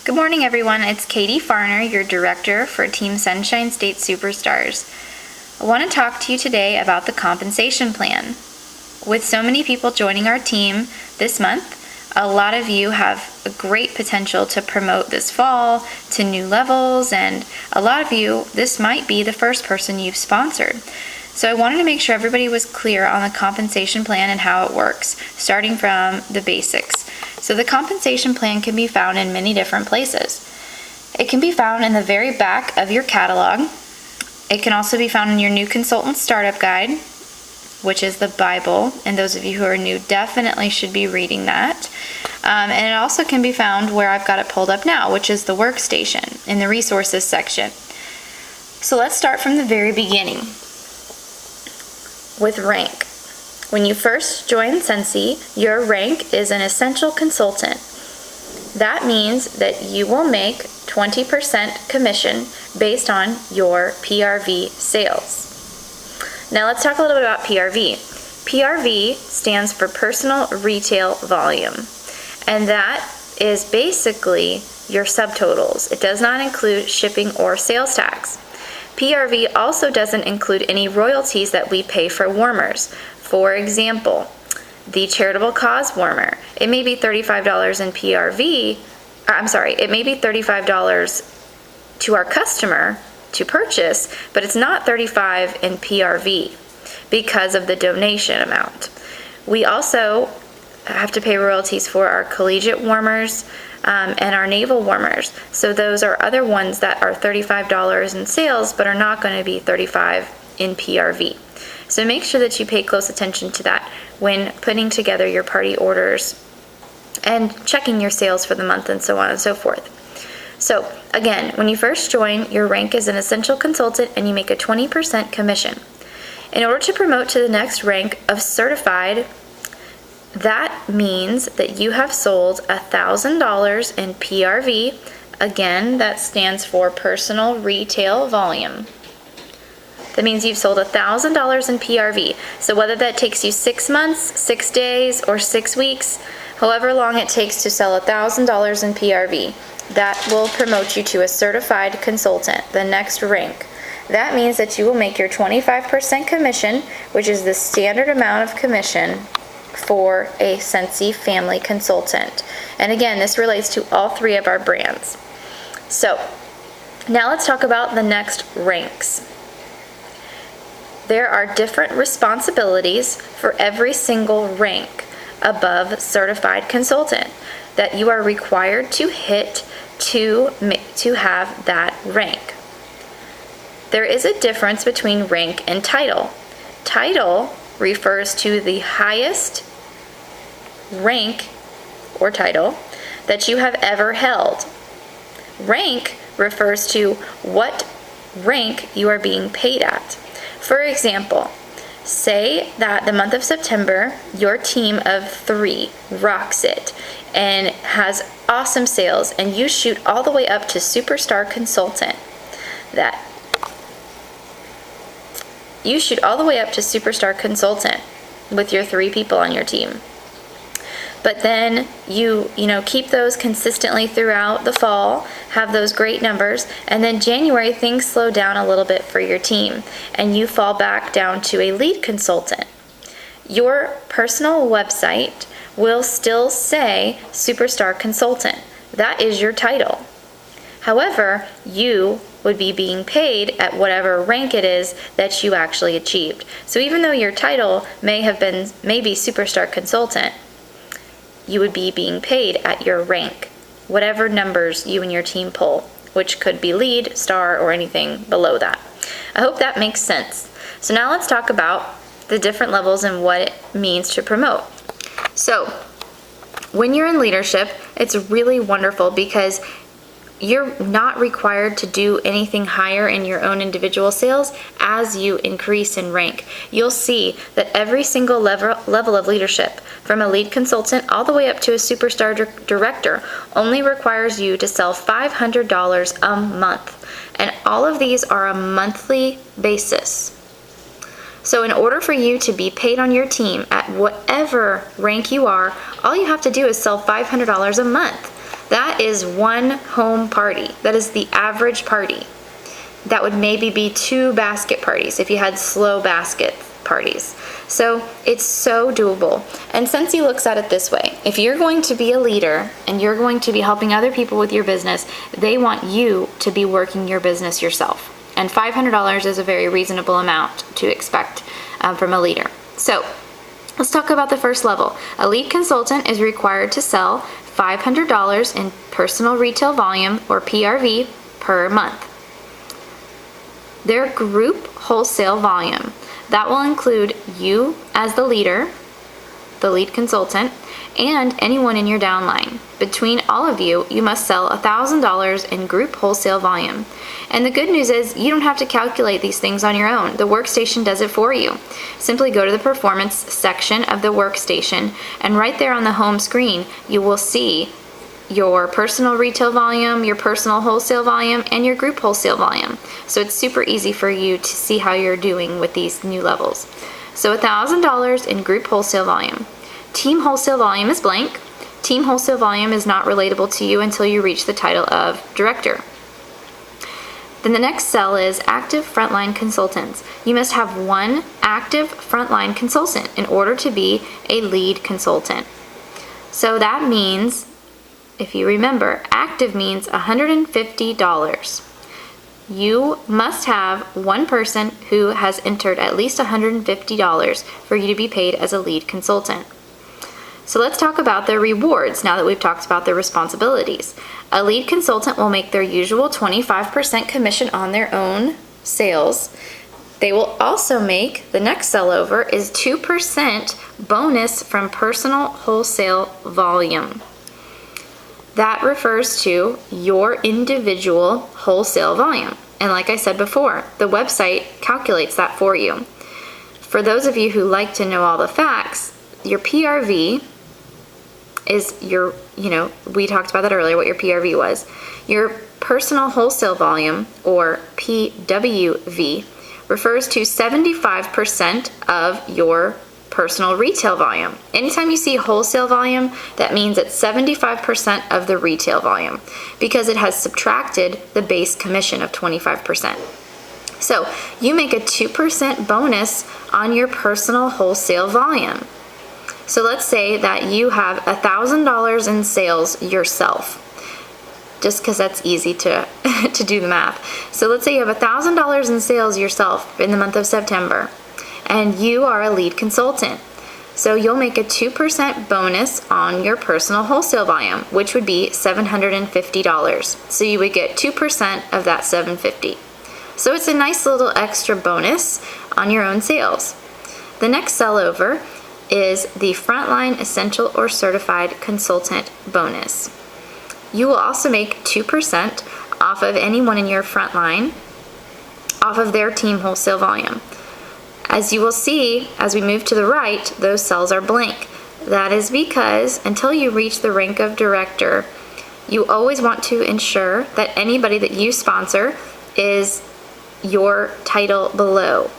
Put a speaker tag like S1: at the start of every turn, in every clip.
S1: Good morning, everyone. It's Katie Farner, your director for Team Sunshine State Superstars. I want to talk to you today about the compensation plan. With so many people joining our team this month, a lot of you have a great potential to promote this fall to new levels, and a lot of you, this might be the first person you've sponsored. So I wanted to make sure everybody was clear on the compensation plan and how it works, starting from the basics. So the compensation plan can be found in many different places. It can be found in the very back of your catalog. It can also be found in your new consultant startup guide, which is the Bible, and those of you who are new definitely should be reading that. And it also can be found where I've got it pulled up now, which is the workstation in the resources section. So let's start from the very beginning with rank. When you first join Sensi, your rank is an essential consultant. That means that you will make 20% commission based on your PRV sales. Now let's talk a little bit about PRV. PRV stands for Personal Retail Volume, and that is basically your subtotals. It does not include shipping or sales tax. PRV also doesn't include any royalties that we pay for warmers. For example, the charitable cause warmer. It may be $35 in PRV. It may be $35 to our customer to purchase, but it's not $35 in PRV because of the donation amount. We also have to pay royalties for our collegiate warmers and our naval warmers. So those are other ones that are $35 in sales, but are not going to be $35 in PRV. So make sure that you pay close attention to that when putting together your party orders and checking your sales for the month and so on and so forth. So again, when you first join, your rank is an essential consultant and you make a 20% commission. In order to promote to the next rank of certified, that means that you have sold $1,000 in PRV. Again, that stands for Personal Retail Volume. That means you've sold $1,000 in PRV. So whether that takes you 6 months, 6 days, or 6 weeks, however long it takes to sell $1,000 in PRV, that will promote you to a certified consultant, the next rank. That means that you will make your 25% commission, which is the standard amount of commission for a Sensi family consultant. And again, this relates to all three of our brands. So now let's talk about the next ranks. There are different responsibilities for every single rank above certified consultant that you are required to hit to have that rank. There is a difference between rank and title. Title refers to the highest rank or title that you have ever held. Rank refers to what rank you are being paid at. For example, say that the month of September, your team of 3 rocks it and has awesome sales, and you shoot all the way up to Superstar Consultant. You shoot all the way up to Superstar Consultant with your 3 people on your team. But then you keep those consistently throughout the fall, have those great numbers, and then January things slow down a little bit for your team and you fall back down to a lead consultant. Your personal website will still say Superstar Consultant. That is your title. However, you would be being paid at whatever rank it is that you actually achieved. So even though your title may be Superstar Consultant, you would be being paid at your rank, whatever numbers you and your team pull, which could be lead, star, or anything below that. I hope that makes sense. So now let's talk about the different levels and what it means to promote. So when you're in leadership, it's really wonderful because you're not required to do anything higher in your own individual sales as you increase in rank. You'll see that every single level of leadership, from a lead consultant all the way up to a superstar director, only requires you to sell $500 a month. And all of these are a monthly basis. So in order for you to be paid on your team at whatever rank you are, all you have to do is sell $500 a month. That is one home party. That is the average party. That would maybe be 2 basket parties if you had slow basket parties. So it's so doable. And Scentsy looks at it this way. If you're going to be a leader and you're going to be helping other people with your business, they want you to be working your business yourself. And $500 is a very reasonable amount to expect from a leader. So let's talk about the first level. A lead consultant is required to sell $500 in personal retail volume, or PRV, per month. Their group wholesale volume, that will include you as the leader, the lead consultant, and anyone in your downline. Between all of you, you must sell $1,000 in group wholesale volume. And the good news is you don't have to calculate these things on your own. The workstation does it for you. Simply go to the performance section of the workstation, and right there on the home screen, you will see your personal retail volume, your personal wholesale volume, and your group wholesale volume. So it's super easy for you to see how you're doing with these new levels. So $1,000 in group wholesale volume. Team wholesale volume is blank. Team wholesale volume is not relatable to you until you reach the title of director. Then the next cell is active frontline consultants. You must have one active frontline consultant in order to be a lead consultant. So that means, if you remember, active means $150. You must have one person who has entered at least $150 for you to be paid as a lead consultant. So let's talk about their rewards now that we've talked about their responsibilities. A lead consultant will make their usual 25% commission on their own sales. They will also make, the next cell over is 2% bonus from personal wholesale volume. That refers to your individual wholesale volume. And like I said before, the website calculates that for you. For those of you who like to know all the facts, your PRV is your, we talked about that earlier, what your PRV was. Your personal wholesale volume, or PWV, refers to 75% of your personal retail volume. Anytime you see wholesale volume, that means it's 75% of the retail volume because it has subtracted the base commission of 25%. So you make a 2% bonus on your personal wholesale volume. So let's say that you have $1,000 in sales yourself, just because that's easy to do the math. So let's say you have $1,000 in sales yourself in the month of September, and you are a lead consultant. So you'll make a 2% bonus on your personal wholesale volume, which would be $750. So you would get 2% of that $750. So it's a nice little extra bonus on your own sales. The next cell over is the Frontline Essential or Certified Consultant bonus. You will also make 2% off of anyone in your frontline, off of their team wholesale volume. As you will see, as we move to the right, those cells are blank. That is because until you reach the rank of director, you always want to ensure that anybody that you sponsor is your title below.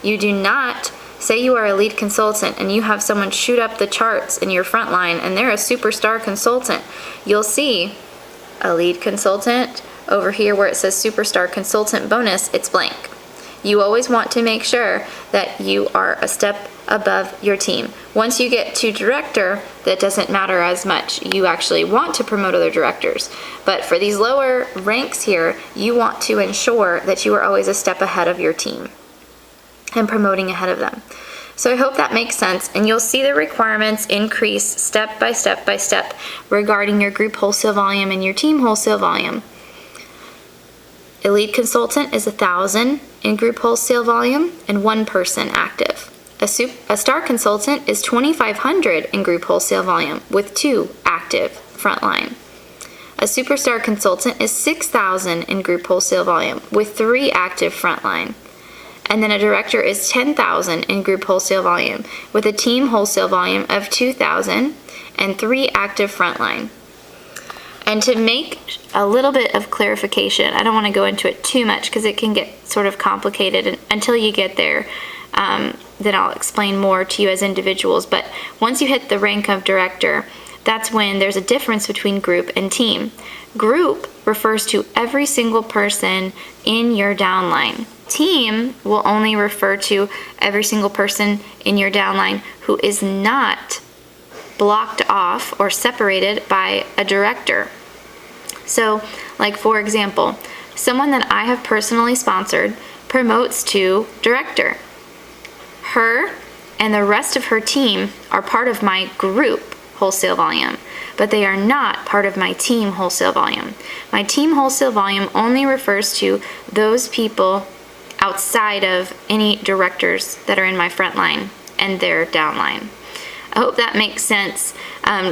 S1: You do not say you are a lead consultant and you have someone shoot up the charts in your front line and they're a superstar consultant. You'll see a lead consultant over here where it says superstar consultant bonus, it's blank. You always want to make sure that you are a step above your team. Once you get to director, that doesn't matter as much. You actually want to promote other directors. But for these lower ranks here, you want to ensure that you are always a step ahead of your team and promoting ahead of them. So I hope that makes sense, and you'll see the requirements increase step by step by step regarding your group wholesale volume and your team wholesale volume. A lead consultant is 1,000 in group wholesale volume and one person active. A star consultant is 2,500 in group wholesale volume with 2 active frontline. A superstar consultant is 6,000 in group wholesale volume with 3 active frontline. And then a director is 10,000 in group wholesale volume with a team wholesale volume of 2,000 and 3 active frontline. And to make a little bit of clarification, I don't want to go into it too much because it can get sort of complicated until you get there. Then I'll explain more to you as individuals. But once you hit the rank of director, that's when there's a difference between group and team. Group refers to every single person in your downline. Team will only refer to every single person in your downline who is not blocked off or separated by a director. So, like for example, someone that I have personally sponsored promotes to director. Her and the rest of her team are part of my group wholesale volume, but they are not part of my team wholesale volume. My team wholesale volume only refers to those people outside of any directors that are in my front line and their downline. I hope that makes sense.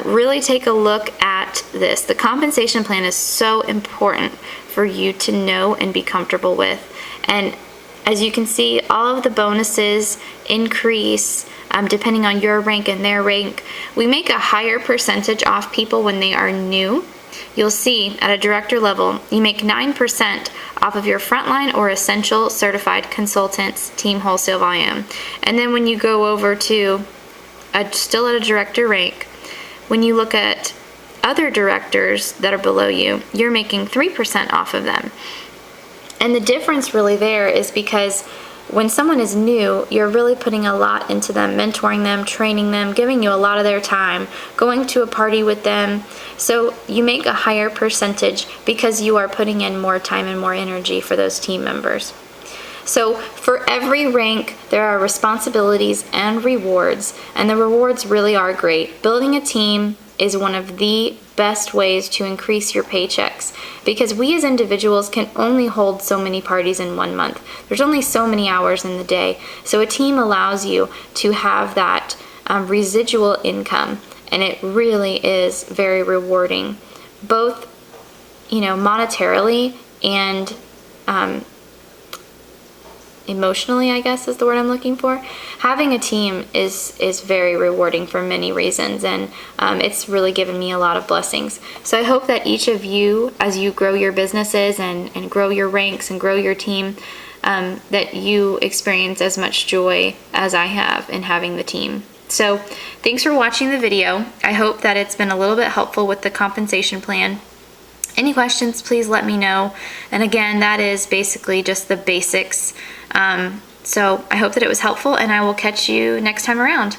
S1: Really take a look at this. The compensation plan is so important for you to know and be comfortable with. And as you can see, all of the bonuses increase depending on your rank and their rank. We make a higher percentage off people when they are new. You'll see at a director level, you make 9% off of your frontline or essential certified consultants team wholesale volume. And then when you go over to still at a director rank, when you look at other directors that are below you, you're making 3% off of them. And the difference really there is because when someone is new, you're really putting a lot into them, mentoring them, training them, giving you a lot of their time, going to a party with them. So you make a higher percentage because you are putting in more time and more energy for those team members. So for every rank, there are responsibilities and rewards, and the rewards really are great. Building a team is one of the best ways to increase your paychecks because we as individuals can only hold so many parties in 1 month. There's only so many hours in the day. So a team allows you to have that residual income, and it really is very rewarding, both monetarily and emotionally, I guess is the word I'm looking for. Having a team is very rewarding for many reasons, and it's really given me a lot of blessings. So I hope that each of you, as you grow your businesses and grow your ranks and grow your team, that you experience as much joy as I have in having the team. So thanks for watching the video. I hope that it's been a little bit helpful with the compensation plan. Any questions, please let me know. And again, that is basically just the basics. So I hope that it was helpful, and I will catch you next time around.